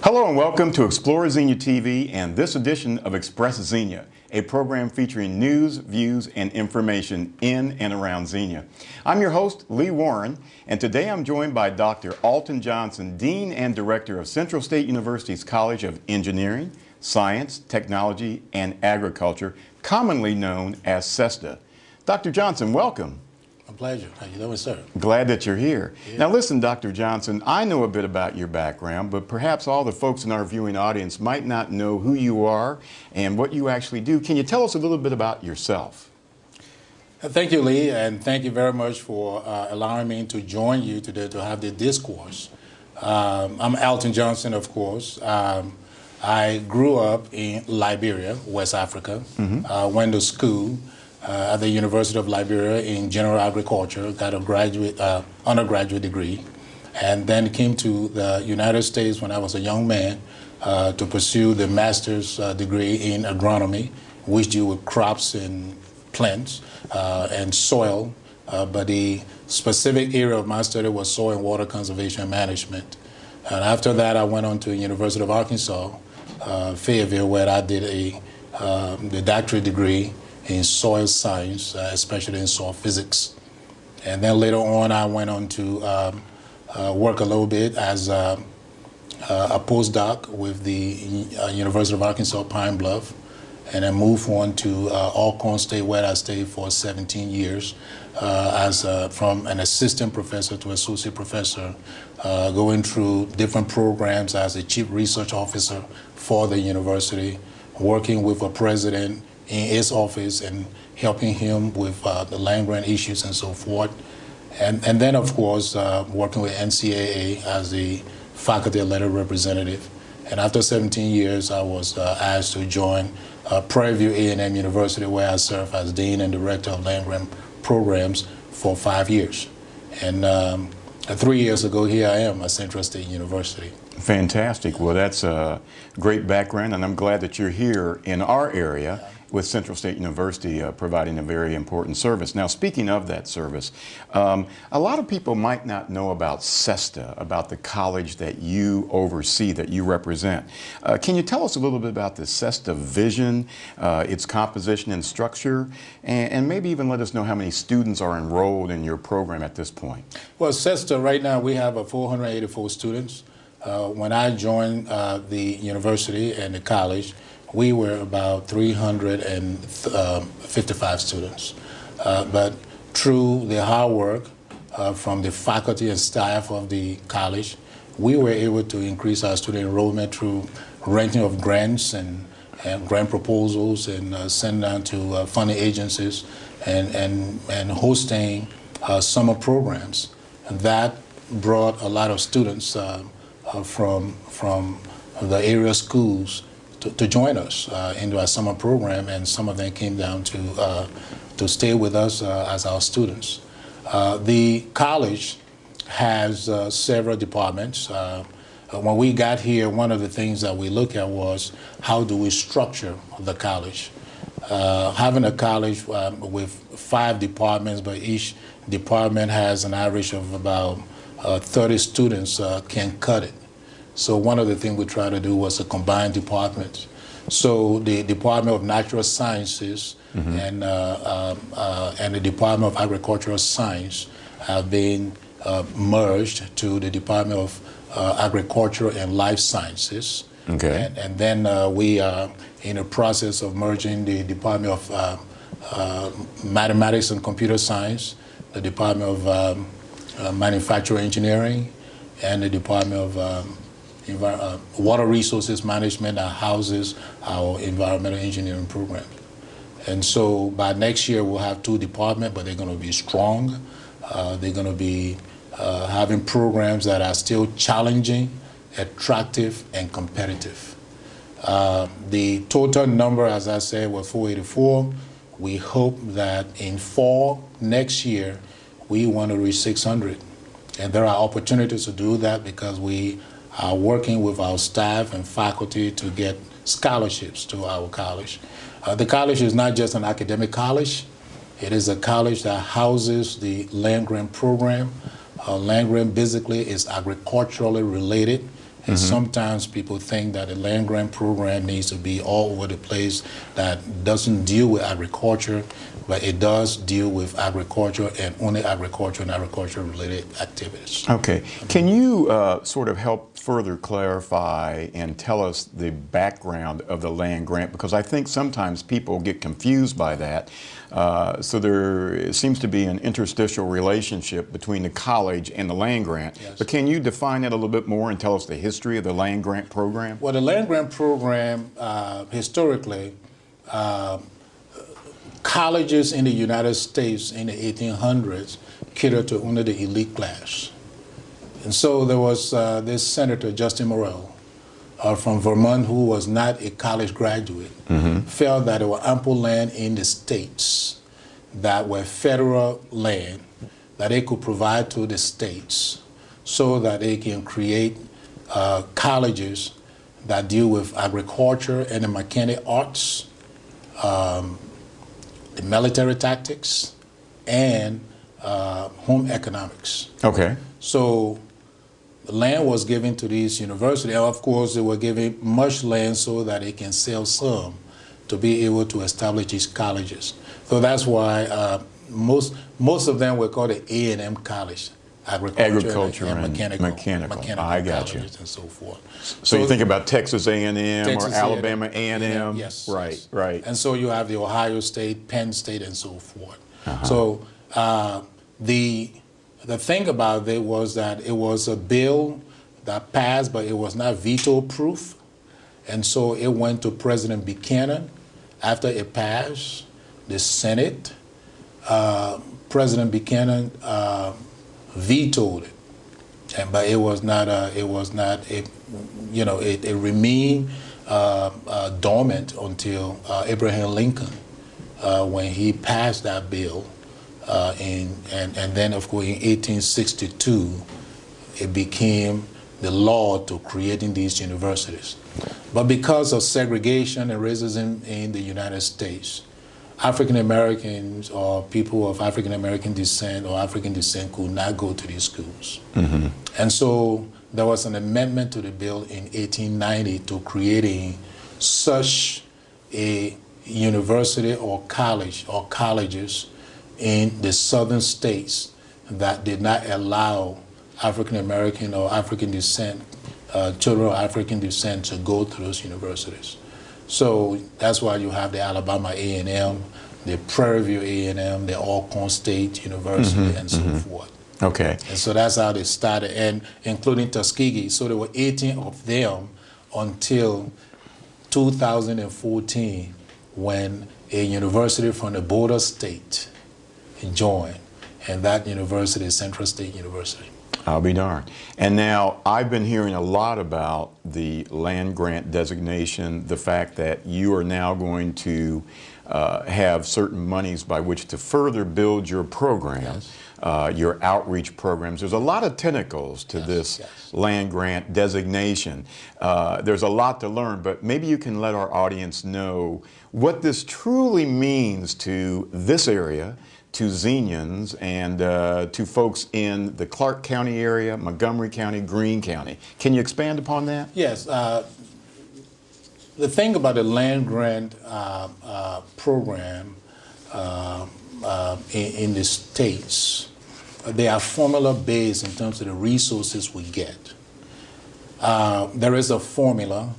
Hello and welcome to Explore Xenia TV and this edition of Express Xenia, a program featuring news, views, and information in and around Xenia. I'm your host, Lee Warren, and today I'm joined by Dr. Alton Johnson, Dean and Director of Central State University's College of Engineering, Science, Technology, and Agriculture, commonly known as CESTA. Dr. Johnson, welcome. A pleasure. How you doing, sir? Glad that you're here. Yeah. Now listen, Dr. Johnson, I know a bit about your background, but perhaps all the folks in our viewing audience might not know who you are and what you actually do. Can you tell us a little bit about yourself? Thank you, Lee, and thank you very much for allowing me to join you today to have the discourse. I'm Alton Johnson, of course. I grew up in Liberia, West Africa. Went to school at the University of Liberia in general agriculture, got a undergraduate degree, and then came to the United States when I was a young man to pursue the master's degree in agronomy, which deal with crops and plants and soil, but the specific area of my study was soil and water conservation and management. And after that, I went on to the University of Arkansas, Fayetteville, where I did the doctorate degree in soil science, especially in soil physics. And then later on, I went on to work a little bit as a postdoc with the University of Arkansas Pine Bluff, and then moved on to Alcorn State, where I stayed for 17 years from an assistant professor to associate professor, going through different programs as a chief research officer for the university, working with a president in his office and helping him with the land grant issues and so forth. And then, of course, working with NCAA as the faculty letter representative. And after 17 years, I was asked to join Prairie View A&M University, where I served as Dean and Director of LandGrant Programs for 5 years. And 3 years ago, here I am at Central State University. Fantastic. Well, that's a great background, and I'm glad that you're here in our area with Central State University providing a very important service. Now, speaking of that service, a lot of people might not know about CESTA, about the college that you oversee, that you represent. Can you tell us a little bit about the Cesta Vision, its composition and structure, and maybe even let us know how many students are enrolled in your program at this point? Well, CESTA, right now we have 484 students. When I joined the university and the college, we were about 355 students. But through the hard work from the faculty and staff of the college, we were able to increase our student enrollment through renting of grants and grant proposals and sending down to funding agencies and hosting summer programs. And that brought a lot of students from the area schools to join us into our summer program, and some of them came down to stay with us as our students. The college has several departments. When we got here, one of the things that we looked at was how do we structure the college. Having a college with 5 departments, but each department has an average of about 30 students can cut it. So one of the things we tried to do was a combined department. So the Department of Natural Sciences and the Department of Agricultural Science have been merged to the Department of Agriculture and Life Sciences. Okay. And then we are in the process of merging the Department of Mathematics and Computer Science, the Department of Manufacturing Engineering, and the Department of Water Resources Management that houses our environmental engineering program. And so by next year, we'll have 2 departments, but they're going to be strong. They're going to be having programs that are still challenging, attractive, and competitive. The total number, as I said, was 484. We hope that in fall next year, we want to reach 600. And there are opportunities to do that because we are working with our staff and faculty to get scholarships to our college. The college is not just an academic college. It is a college that houses the LandGrant Program. LandGrant basically is agriculturally related. And sometimes people think that the LandGrant Program needs to be all over the place, that doesn't deal with agriculture, but it does deal with agriculture and only agriculture and agriculture-related activities. Okay. Can you sort of help further clarify and tell us the background of the land grant? Because I think sometimes people get confused by that. So there seems to be an interstitial relationship between the college and the land grant. Yes. But can you define it a little bit more and tell us the history of the land grant program? Well, the LandGrant Program, historically, colleges in the United States in the 1800s catered to only the elite class. And so there was this Senator, Justin Morrell, from Vermont, who was not a college graduate, felt that there were ample land in the states that were federal land that they could provide to the states so that they can create colleges that deal with agriculture and the mechanic arts, the military tactics, and home economics. Okay. So land was given to these universities. Of course, they were given much land so that they can sell some to be able to establish these colleges. So that's why most of them were called the A&M college, agriculture and mechanical. I got you. And so forth. So you think about Texas A&M Texas or Alabama A&M. Yes. Right, yes. right. And so you have the Ohio State, Penn State, and so forth. So the thing about it was that it was a bill that passed, but it was not veto-proof. And so it went to President Buchanan. After it passed, the Senate, President Buchanan vetoed it. But it remained dormant until Abraham Lincoln, when he passed that bill. And then, of course, in 1862, it became the law to creating these universities. But because of segregation and racism in the United States, African Americans or people of African American descent or African descent could not go to these schools. And so there was an amendment to the bill in 1890 to creating such a university or college or colleges in the southern states that did not allow African American or African descent, children of African descent to go to those universities. So that's why you have the Alabama A&M, the Prairie View A&M, the Alcorn State University, and so forth. Okay. And so that's how they started, and including Tuskegee. So there were 18 of them until 2014, when a university from the border state joined, and that university is Central State University. I'll be darned. And now I've been hearing a lot about the land grant designation, the fact that you are now going to have certain monies by which to further build your programs, your outreach programs. There's a lot of tentacles to this land grant designation. There's a lot to learn, but maybe you can let our audience know what this truly means to this area, to Xenians, and to folks in the Clark County area, Montgomery County, Greene County. Can you expand upon that? Yes. The thing about the land grant program in the states, they are formula based in terms of the resources we get. There is a formula.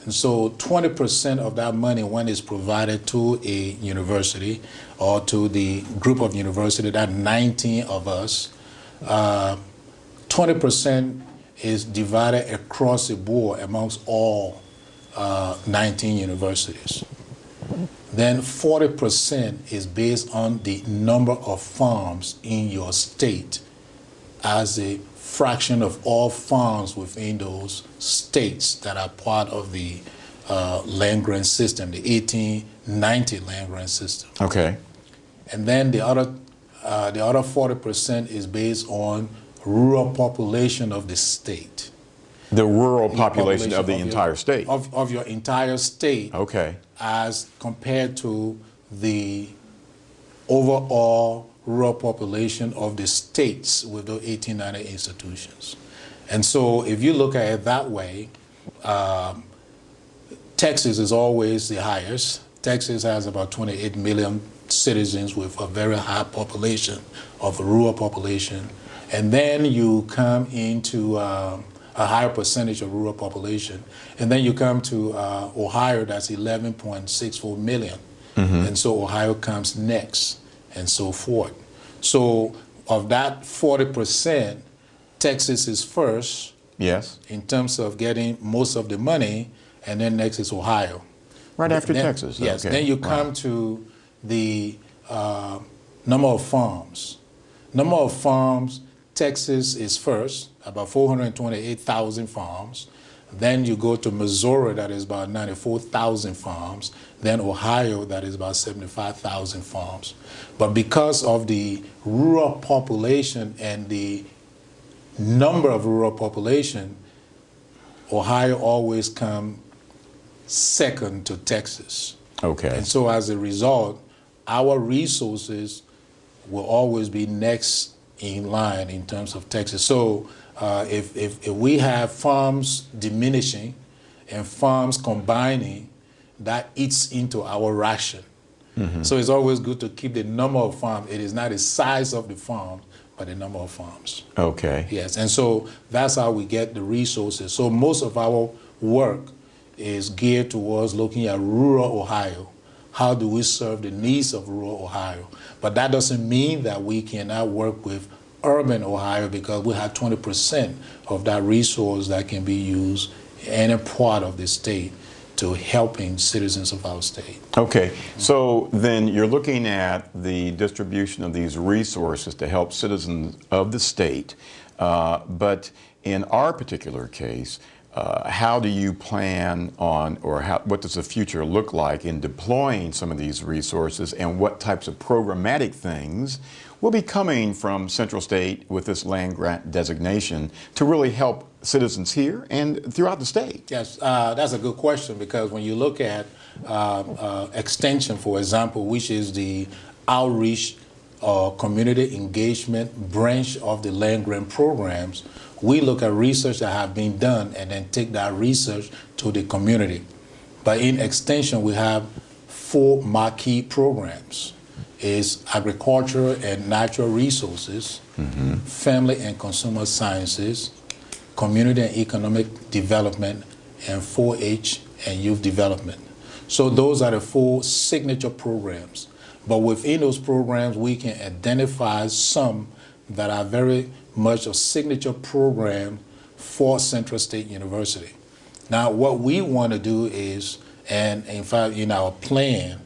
And so 20% of that money, when it's provided to a university or to the group of university, that 19 of us, 20% is divided across the board amongst all 19 universities. Then 40% is based on the number of farms in your state as a fraction of all farms within those states that are part of the land-grant system, the 1890 land-grant system. Okay. And then the other 40% is based on rural population of the state. The rural population of the your- entire state. Of your entire state. Okay. As compared to the overall rural population of the states with the 1890 institutions. And so if you look at it that way, Texas is always the highest. Texas has about 28 million citizens with a very high population of rural population. And then you come into a higher percentage of rural population. And then you come to Ohio, that's 11.64 million. And so Ohio comes next, and so forth. So of that 40%, Texas is first. Yes. In terms of getting most of the money, and then next is Ohio. Right after Then, Texas. Yes. Okay. Then you come to the number of farms. Number of farms, Texas is first, about 428,000 farms. Then you go to Missouri, that is about 94,000 farms. Then Ohio, that is about 75,000 farms. But because of the rural population and the number of rural population, Ohio always comes second to Texas. Okay. And so as a result, our resources will always be next in line in terms of Texas. So if we have farms diminishing and farms combining, that eats into our ration. So it's always good to keep the number of farms. It is not the size of the farm, but the number of farms. Okay. Yes, and so that's how we get the resources. So most of our work is geared towards looking at rural Ohio. How do we serve the needs of rural Ohio? But that doesn't mean that we cannot work with urban Ohio, because we have 20% of that resource that can be used in any part of the state to helping citizens of our state. Okay, so then you're looking at the distribution of these resources to help citizens of the state, but in our particular case, how do you plan on, or what does the future look like in deploying some of these resources, and what types of programmatic things will be coming from Central State with this land grant designation to really help citizens here and throughout the state? Yes, that's a good question, because when you look at extension, for example, which is the outreach or community engagement branch of the land grant programs, we look at research that have been done and then take that research to the community. But in extension, we have 4 marquee programs. Is agriculture and natural resources, family and consumer sciences, community and economic development, and 4-H and youth development. So those are the 4 signature programs. But within those programs, we can identify some that are very much a signature program for Central State University. Now, what we want to do is, and in fact, in our plan,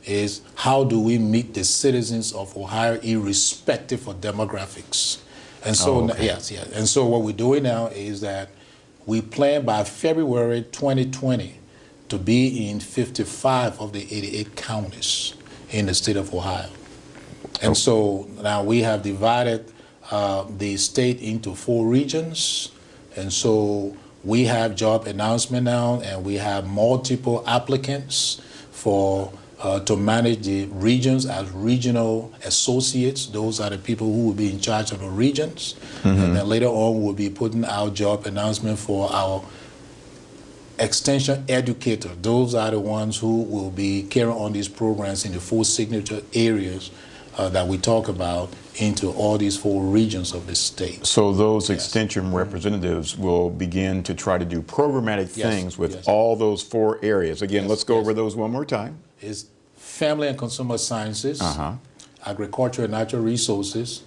is how do we meet the citizens of Ohio irrespective of demographics. And so, yes. And so what we're doing now is that we plan by February 2020 to be in 55 of the 88 counties in the state of Ohio. And so now we have divided the state into 4 regions. And so we have job announcement now, and we have multiple applicants for to manage the regions as regional associates. Those are the people who will be in charge of the regions. And then later on, we'll be putting out job announcement for our extension educator. Those are the ones who will be carrying on these programs in the 4 signature areas that we talk about into all these 4 regions of the state. So those extension representatives will begin to try to do programmatic things with all those 4 areas. Again, let's go over those one more time. Is family and consumer sciences, agriculture and natural resources.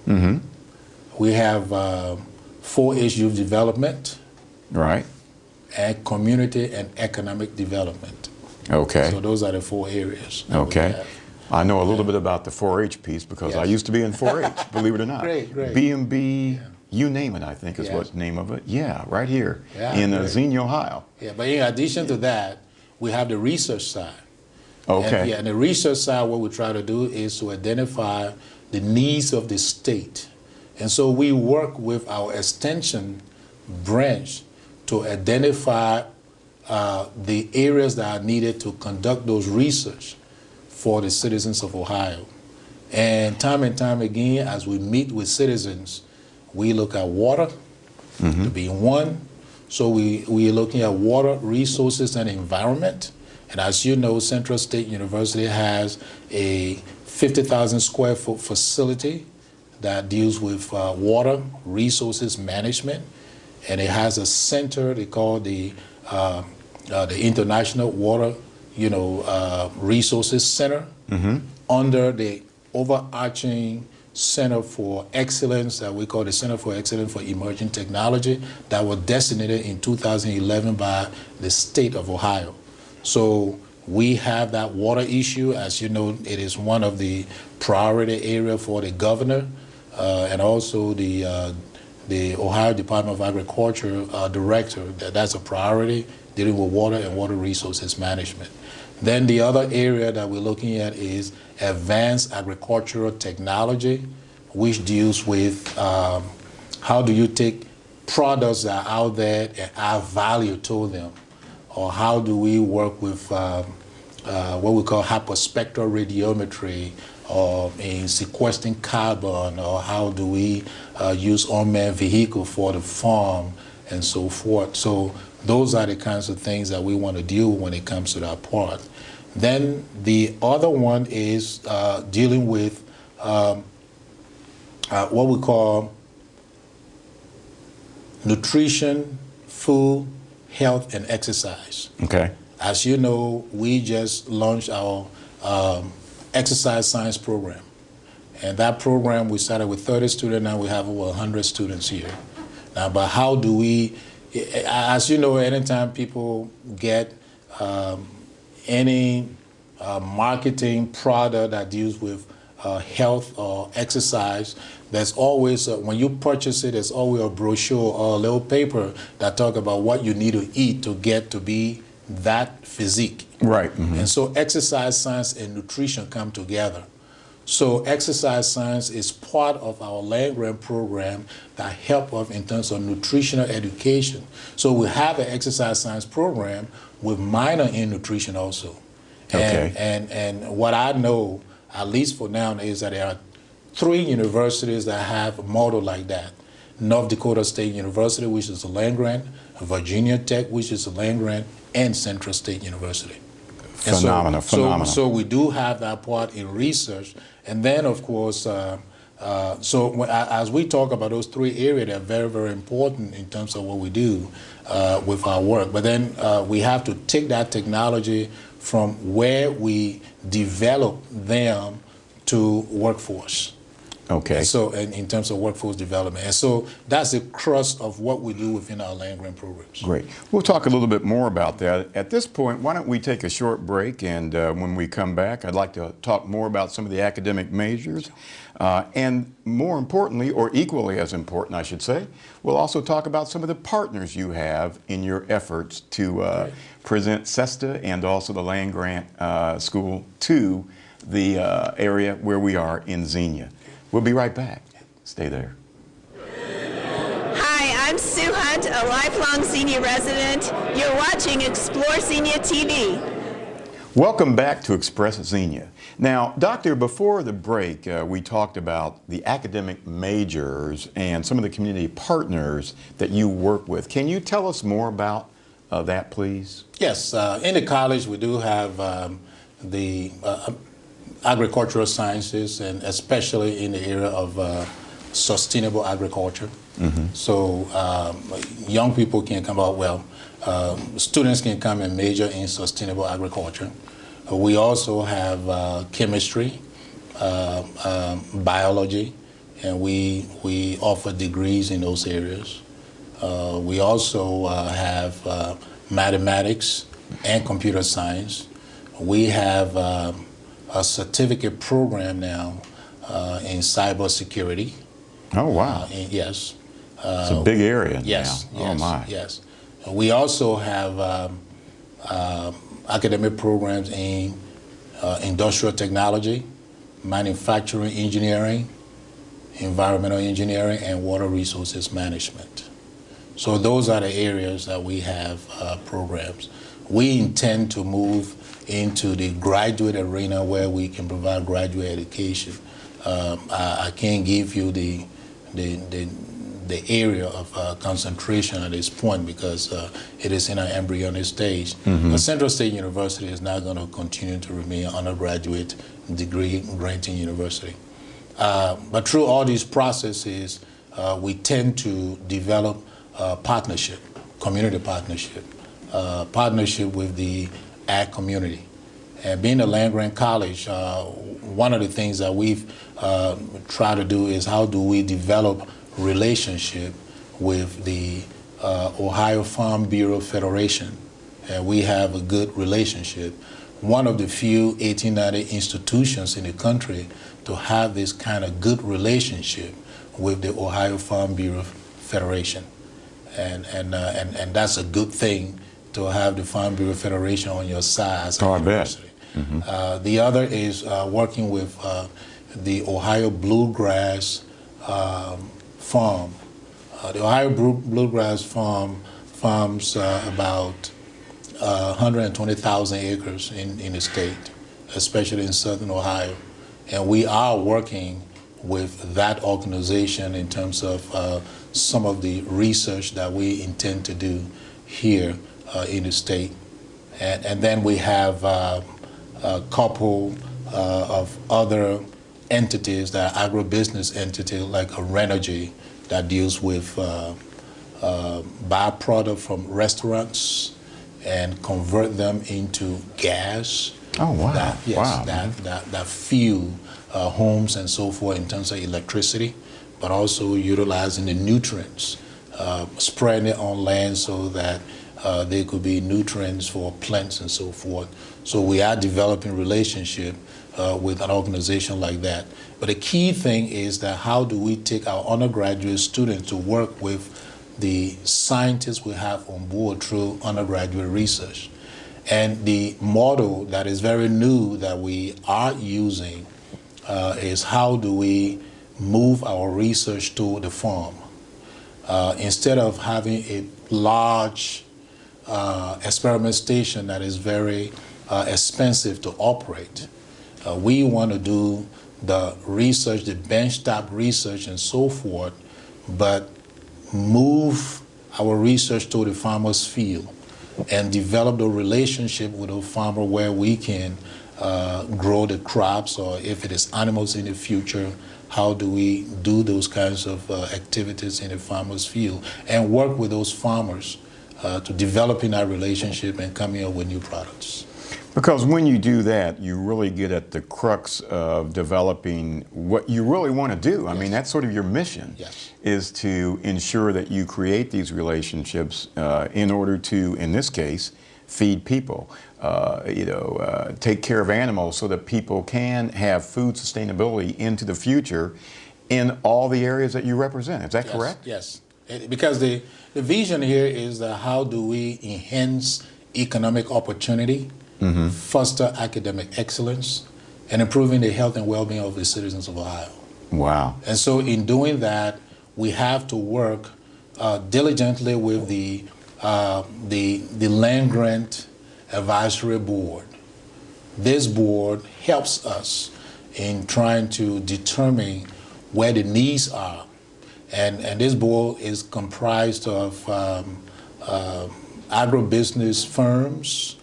We have 4-H youth development. Right. And community and economic development. Okay. So those are the 4 areas that we Okay. have. I know a little bit about the 4-H piece because I Yes. used to be in 4-H, believe it or not. Great, great. B&B, you name it, I think is Yes. what the name of it. Yeah, right here Yeah, in great. Xenia, Ohio. Yeah, but in addition to that, we have the research side. Okay. And the research side, what we try to do is to identify the needs of the state. And so we work with our extension branch to identify the areas that are needed to conduct those research for the citizens of Ohio. And time again, as we meet with citizens, we look at water to be one. So we are looking at water, resources, and environment. And as you know, Central State University has a 50,000 square foot facility that deals with water, resources management. And it has a center they call the International Water, Resources Center under the overarching Center for Excellence that we call the Center for Excellence for Emerging Technology that was designated in 2011 by the state of Ohio. So we have that water issue. As you know, it is one of the priority area for the governor and also the Ohio Department of Agriculture director. That's a priority, dealing with water and water resources management. Then the other area that we're looking at is advanced agricultural technology, which deals with how do you take products that are out there and add value to them, or how do we work with what we call hyperspectral radiometry, or in sequestering carbon, or how do we use unmanned vehicle for the farm, and so forth. So those are the kinds of things that we want to deal with when it comes to that part. Then the other one is dealing with what we call nutrition, food, health, and exercise. Okay. As you know, we just launched our exercise science program. And that program, we started with 30 students, now we have over 100 students here. Now, but how do we, as you know, anytime people get any marketing product that deals with health or exercise, there's always, when you purchase it, there's always a brochure or a little paper that talk about what you need to eat to get to be that physique. Right. And so exercise science and nutrition come together. So exercise science is part of our LandGrant program that help us in terms of nutritional education. So we have an exercise science program with minor in nutrition also. Okay. And what I know, at least for now, is that there are 3 universities that have a model like that. North Dakota State University, which is a LandGrant, Virginia Tech, which is a LandGrant, and Central State University. Phenomenal. So we do have that part in research. And then, of course, as we talk about those 3 areas, they're very, very important in terms of what we do with our work. But then we have to take that technology from where we develop them to workforce. Okay. So in terms of workforce development. And so that's the crust of what we do within our LandGrant programs. Great. We'll talk a little bit more about that. At this point, why don't we take a short break, and when we come back, I'd like to talk more about some of the academic majors. And more importantly, or equally as important, I should say, we'll also talk about some of the partners you have in your efforts to present Cesta and also the LandGrant School to the area where we are in Xenia. We'll be right back. Stay there. Hi, I'm Sue Hunt, a lifelong Xenia resident. You're watching Explore Xenia TV. Welcome back to Express Xenia. Now, Doctor, before the break, we talked about the academic majors and some of the community partners that you work with. Can you tell us more about that, please? Yes, in the college we do have the agricultural sciences, and especially in the area of sustainable agriculture. So young people can come out, students can come and major in sustainable agriculture. We also have chemistry, biology, and we offer degrees in those areas. We also have mathematics and computer science. We have a certificate program now in cybersecurity. Oh, wow. Yes. It's a big area Yes. now. Yes, Oh, my. yes. We also have academic programs in industrial technology, manufacturing engineering, environmental engineering, and water resources management. So those are the areas that we have programs. We intend to move into the graduate arena where we can provide graduate education. I can't give you the area of concentration at this point because it is in an embryonic stage. But Central State University is now going to continue to remain an undergraduate degree granting university. But through all these processes, we tend to develop partnership, community partnership, partnership with the ag community. And being a land-grant college, one of the things that we've tried to do is how do we develop relationship with the Ohio Farm Bureau Federation. And we have a good relationship. One of the few 1890 institutions in the country to have this kind of good relationship with the Ohio Farm Bureau Federation. And that's a good thing to have the Farm Bureau Federation on your side as a university. The other is working with the Ohio Bluegrass Farm. The Ohio Bluegrass Farm farms about 120,000 acres in the state, especially in southern Ohio. And we are working with that organization in terms of some of the research that we intend to do here in the state. And then we have a couple of other entities that are agribusiness entities like a Renogy that deals with byproduct from restaurants and convert them into gas. Oh, wow. That fuel homes and so forth in terms of electricity, but also utilizing the nutrients, spreading it on land so that there could be nutrients for plants and so forth. So we are developing relationship with an organization like that. But the key thing is that how do we take our undergraduate students to work with the scientists we have on board through undergraduate research. And the model that is very new that we are using is how do we move our research to the farm. Instead of having a large experiment station that is very expensive to operate, we want to do the research, the benchtop research and so forth, but move our research to the farmer's field and develop the relationship with a farmer where we can grow the crops, or if it is animals in the future, how do we do those kinds of activities in the farmer's field and work with those farmers to developing that relationship and coming up with new products. Because when you do that, you really get at the crux of developing what you really want to do. I mean, that's sort of your mission, is to ensure that you create these relationships in order to, in this case, feed people, take care of animals so that people can have food sustainability into the future in all the areas that you represent. Is that correct? Yes, because the vision here is that how do we enhance economic opportunity, foster academic excellence, and improving the health and well-being of the citizens of Ohio. Wow. And so in doing that, we have to work diligently with the Land Grant Advisory Board. This board helps us in trying to determine where the needs are. And this board is comprised of agribusiness firms,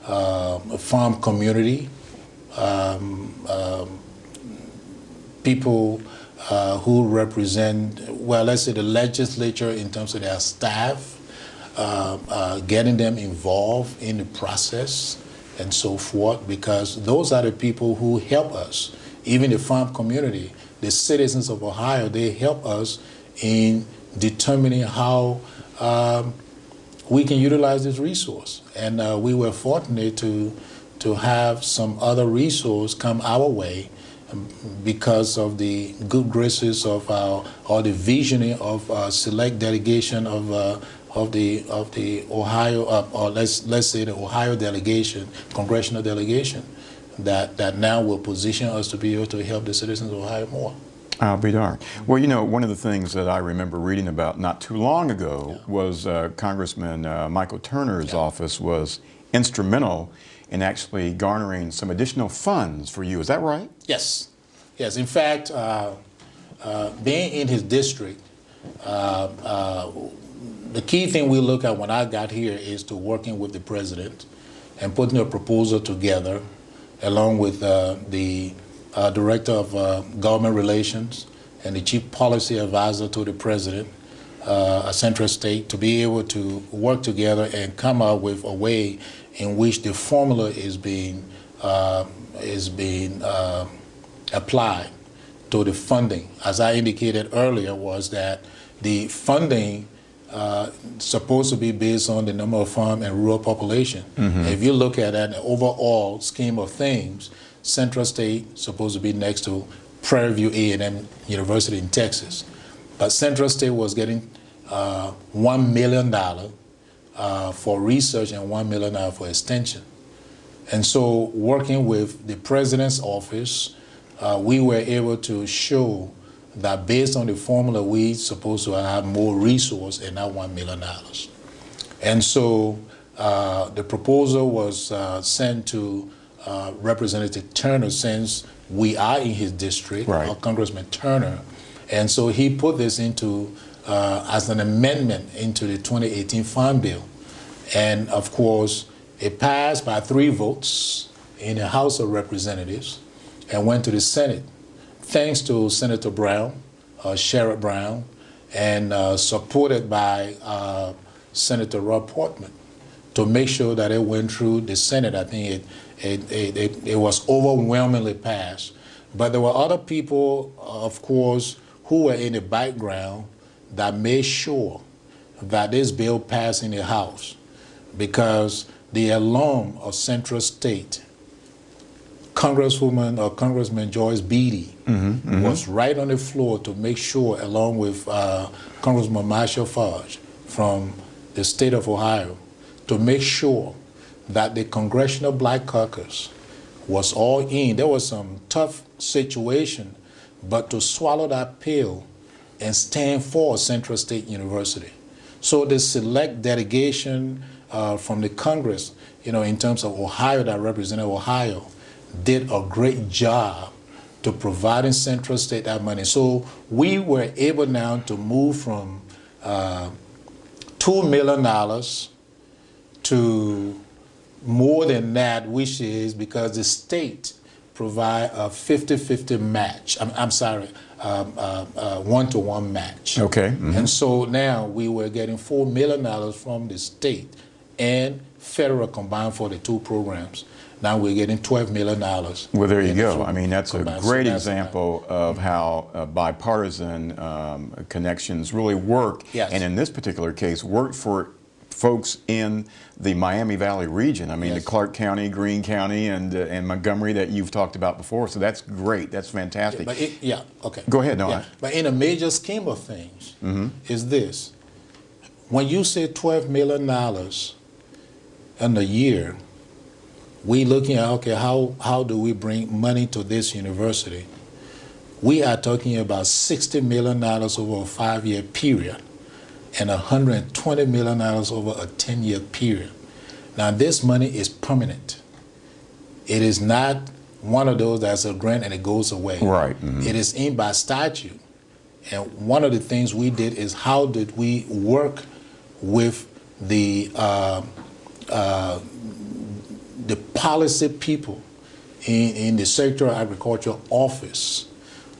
a farm community, people who represent, well, let's say the legislature in terms of their staff, getting them involved in the process and so forth, because those are the people who help us. Even the farm community, the citizens of Ohio, they help us in determining how we can utilize this resource. And we were fortunate to to have some other resource come our way because of the good graces of or the visioning of select delegation of the Ohio, or let's say the Ohio delegation, congressional delegation, that now will position us to be able to help the citizens of Ohio more. I'll be darned. Well, you know, one of the things that I remember reading about not too long ago was Congressman Michael Turner's office was instrumental in actually garnering some additional funds for you. Is that right? Yes. Yes. In fact, being in his district, the key thing we look at when I got here is to working with the president and putting a proposal together along with the Director of Government Relations and the Chief Policy Advisor to the President, Central State, to be able to work together and come up with a way in which the formula is being applied to the funding. As I indicated earlier, was that the funding supposed to be based on the number of farm and rural population. If you look at that in the overall scheme of things, Central State supposed to be next to Prairie View A&M University in Texas, but Central State was getting $1 million for research and $1 million for extension. And so, working with the president's office, we were able to show that based on the formula, we supposed to have more resource in that $1 million. And so, the proposal was sent to Representative Turner, since we are in his district, right. Congressman Turner, and so he put this into as an amendment into the 2018 Farm Bill, and of course it passed by 3 votes in the House of Representatives and went to the Senate, thanks to Senator Brown, Sherrod Brown, and supported by Senator Rob Portman, to make sure that it went through the Senate. I think it was overwhelmingly passed. But there were other people, of course, who were in the background that made sure that this bill passed in the House, because the alum of Central State, Congresswoman or Congressman Joyce Beatty, was right on the floor to make sure, along with Congressman Marshall Fudge from the state of Ohio, to make sure that the Congressional Black Caucus was all in. There was some tough situation, but to swallow that pill and stand for Central State University. So the select delegation from the Congress, in terms of Ohio, that represented Ohio, did a great job to providing Central State that money. So we were able now to move from $2 million to more than that, which is because the state provide a 50-50 match. I'm sorry, 1-to-1 match. Okay. And so now we were getting $4 million from the state and federal combined for the 2 programs. Now we're getting $12 million. Well, there you go. I mean, that's a great example of how bipartisan connections really work. Yes. And in this particular case, worked for folks in the Miami Valley region. I mean, the Clark County, Greene County, and Montgomery that you've talked about before. So that's great. That's fantastic. Okay. Go ahead. But in a major scheme of things, is this. When you say $12 million in a year, we looking at, okay, how do we bring money to this university? We are talking about $60 million over a 5-year period and $120 million over a 10-year period. Now, this money is permanent. It is not one of those that's a grant and it goes away. Right. It is in by statute. And one of the things we did is, how did we work with the policy people in the Secretary of Agriculture office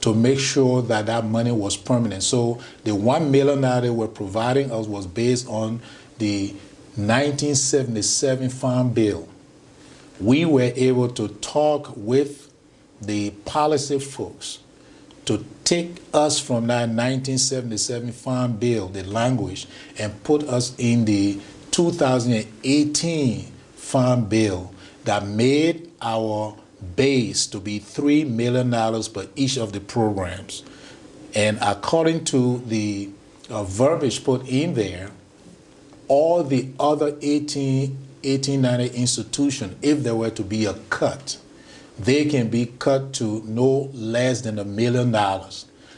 to make sure that that money was permanent. So the $1 million they were providing us was based on the 1977 Farm Bill. We were able to talk with the policy folks to take us from that 1977 Farm Bill, the language, and put us in the 2018 Farm Bill that made our base to be $3 million per each of the programs. And according to the verbiage put in there, all the other 1890 institutions, if there were to be a cut, they can be cut to no less than $1 million.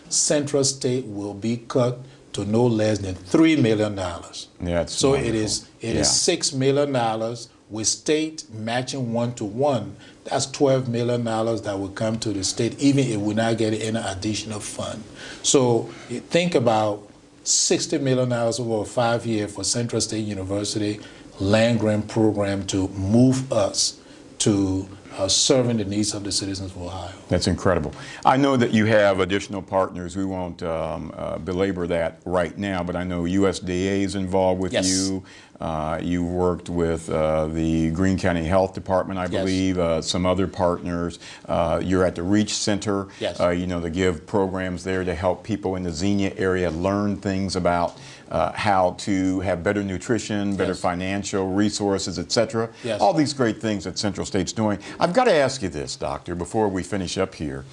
Central State will be cut to no less than $3 million. Yeah, it's so wonderful. it is $6 million with state matching 1-to-1. That's $12 million that will come to the state, even if we're not getting any additional fund. So you think about $60 million over 5 years for Central State University LandGrant Program to move us to serving the needs of the citizens of Ohio. That's incredible. I know that you have additional partners. We won't belabor that right now, but I know USDA is involved with Yes. you. You worked with the Greene County Health Department, I believe, some other partners. You're at the Reach Center, Yes. you know, to give programs there to help people in the Xenia area learn things about how to have better nutrition, better Yes. financial resources, etc. Yes. All these great things that Central State's doing. I've got to ask you this, Doctor, before we finish up here.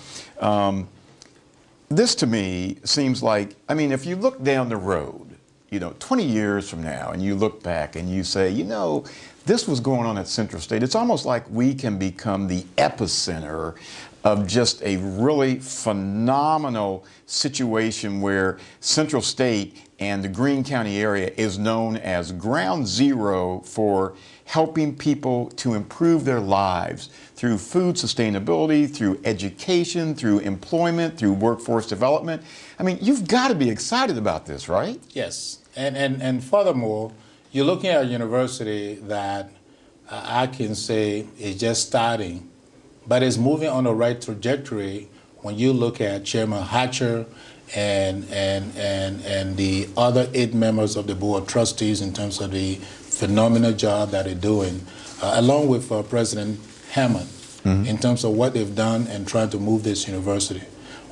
This to me seems like, I mean, if you look down the road, you know, 20 years from now, and you look back and you say, you know, this was going on at Central State, it's almost like we can become the epicenter of just a really phenomenal situation where Central State and the Greene County area is known as ground zero for helping people to improve their lives through food sustainability, through education, through employment, through workforce development. I mean, you've got to be excited about this, right? Yes, and furthermore, you're looking at a university that I can say is just starting, but is moving on the right trajectory when you look at Chairman Hatcher and the other 8 members of the Board of Trustees in terms of the phenomenal job that they're doing, along with President Hammond, in terms of what they've done and trying to move this university.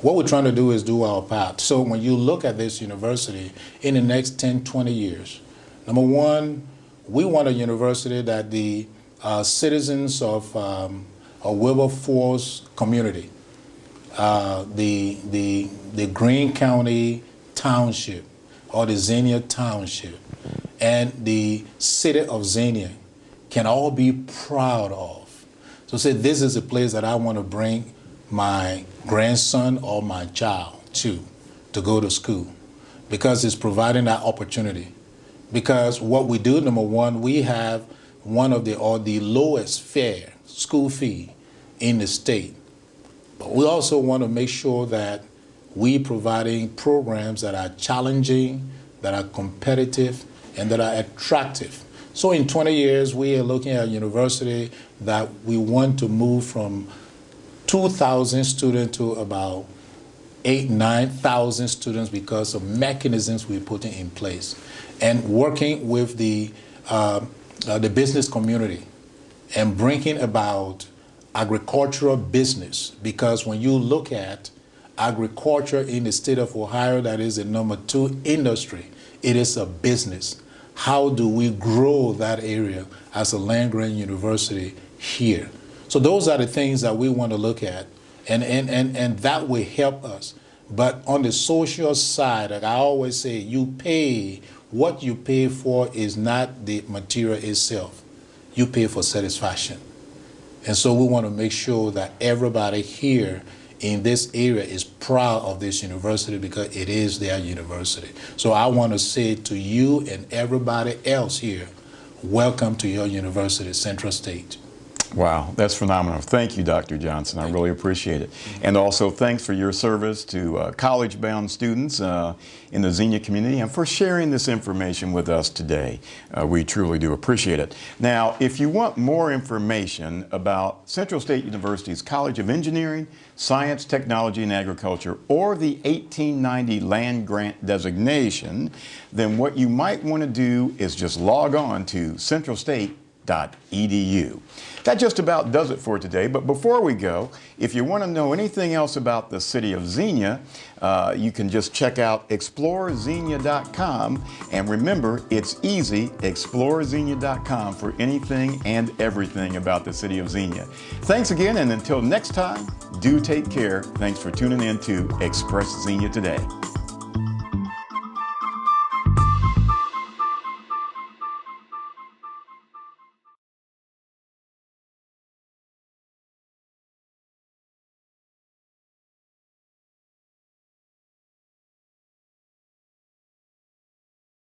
What we're trying to do is do our part. So when you look at this university in the next 10, 20 years, number one, we want a university that the citizens of Wilberforce community, the Greene County Township or the Xenia Township and the city of Xenia can all be proud of. So say this is a place that I want to bring my grandson or my child to go to school, because it's providing that opportunity. Because what we do, number one, we have one of the lowest fare school fee in the state. But we also want to make sure that we providing programs that are challenging, that are competitive, and that are attractive. So in 20 years, we are looking at a university that we want to move from 2,000 students to about 8,000, 9,000 students because of mechanisms we're putting in place, and working with the business community and bringing about agricultural business. Because when you look at agriculture in the state of Ohio, that is the number 2 industry, it is a business. How do we grow that area as a land-grant university here? So those are the things that we want to look at, and that will help us. But on the social side, like I always say, you pay, what you pay for is not the material itself. You pay for satisfaction. And so we want to make sure that everybody here in this area is proud of this university because it is their university. So I want to say to you and everybody else here, welcome to your university, Central State. Wow, that's phenomenal. Thank you, Dr. Johnson. I really appreciate it. And also thanks for your service to college-bound students in the Xenia community and for sharing this information with us today. We truly do appreciate it. Now, if you want more information about Central State University's College of Engineering, Science, Technology, and Agriculture, or the 1890 land-grant designation, then what you might want to do is just log on to centralstate.edu. That just about does it for today, but before we go, if you want to know anything else about the city of Xenia, you can just check out explorexenia.com, and remember, it's easy, explorexenia.com, for anything and everything about the city of Xenia. Thanks again, and until next time, do take care. Thanks for tuning in to Express Xenia Today.